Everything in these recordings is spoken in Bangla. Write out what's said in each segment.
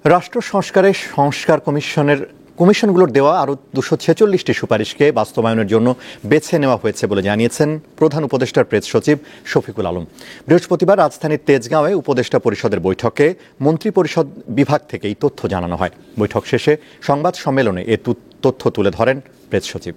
রাষ্ট্র সংস্কারে সংস্কার কমিশনগুলোর দেওয়া আরও 246টি সুপারিশকে বাস্তবায়নের জন্য বেছে নেওয়া হয়েছে বলে জানিয়েছেন প্রধান উপদেষ্টার প্রেস সচিব শফিকুল আলম। বৃহস্পতিবার রাজধানীর তেজগাঁওয়ে উপদেষ্টা পরিষদের বৈঠকে মন্ত্রিপরিষদ বিভাগ থেকে এই তথ্য জানানো হয়। বৈঠক শেষে সংবাদ সম্মেলনে এ তথ্য তুলে ধরেন প্রেস সচিব।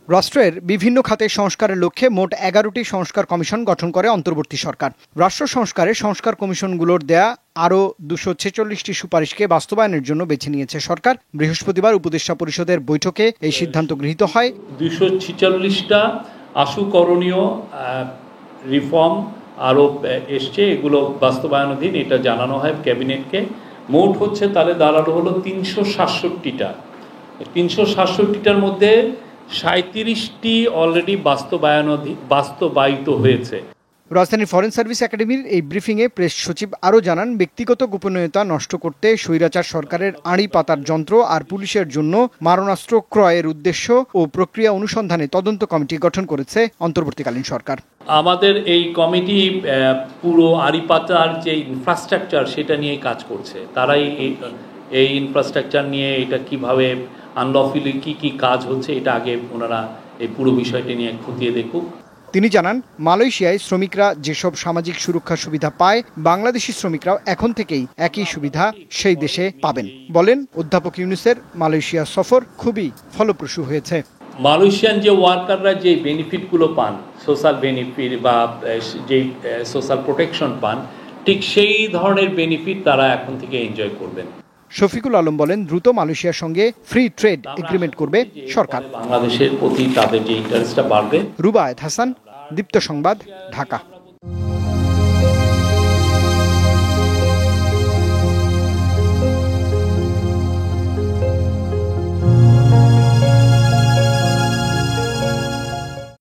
রাষ্ট্রের বিভিন্ন খাতে সংস্কারের লক্ষ্যে মোট 11টি সংস্কার কমিশন গঠন করে অন্তর্বর্তী সরকার। রাষ্ট্র সংস্কারে সংস্কার কমিশনগুলোর দেয়া আরও 246টি সুপারিশকে বাস্তবায়নের জন্য বেছে নিয়েছে সরকার। বৃহস্পতিবার উপদেষ্টা পরিষদের বৈঠকে এই সিদ্ধান্ত গৃহীত হয়। 246টা আশু করণীয় রিফর্ম আরও এসছে, এগুলো বাস্তবায়নাধীন, এটা জানানো হয় ক্যাবিনেটকে। মোট হচ্ছে তাহলে দাঁড়ানো হলো 367টা। 367টার মধ্যে 37টি অলরেডি বাস্তবায়িত হয়েছে। রাজধানীর ফরেন সার্ভিস একাডেমির এই ব্রিফিংয়ে প্রেস সচিব আরও জানান, ব্যক্তিগত গোপনীয়তা নষ্ট করতে স্বৈরাচার সরকারের আড়ি পাতার যন্ত্র আর পুলিশের জন্য মারণাস্ত্র ক্রয়ের উদ্দেশ্য ও প্রক্রিয়া অনুসন্ধানে তদন্ত কমিটি গঠন করেছে অন্তর্বর্তীকালীন সরকার। আমাদের এই কমিটি পুরো আড়ি পাতার যে ইনফ্রাস্ট্রাকচার সেটা নিয়ে কাজ করছে। তারাই এই ইনফ্রাস্ট্রাকচার নিয়ে এটা কিভাবে আনলফুলি কি কাজ হচ্ছে এটা আগে ওনারা এই পুরো বিষয়টি নিয়ে খতিয়ে দেখুক। তিনি জানান, মালয়েশিয়ায় শ্রমিকরা যেসব সামাজিক সুরক্ষা সুবিধা পায়, বাংলাদেশি শ্রমিকরাও এখন থেকেই একই সুবিধা সেই দেশে পাবেন। বলেন অধ্যাপক ইউনুসের মালয়েশিয়া সফর খুবই ফলপ্রসূ হয়েছে। মালয়েশিয়ান যে ওয়ার্কাররা যে বেনিফিটগুলো পান, সোশ্যাল বেনিফিট বা যেই সোশ্যাল প্রোটেকশন পান, ঠিক সেই ধরনের বেনিফিট তারা এখন থেকে এনজয় করবেন। শফিকুল আলম বলেন, দ্রুত মালয়েশিয়ার সঙ্গে ফ্রি ট্রেড এগ্রিমেন্ট করবে সরকার। বাংলাদেশের প্রতি তাদের যে ইন্টারেস্টটা বাড়বে। রুবায়েত হাসান, দীপ্ত সংবাদ, ঢাকা।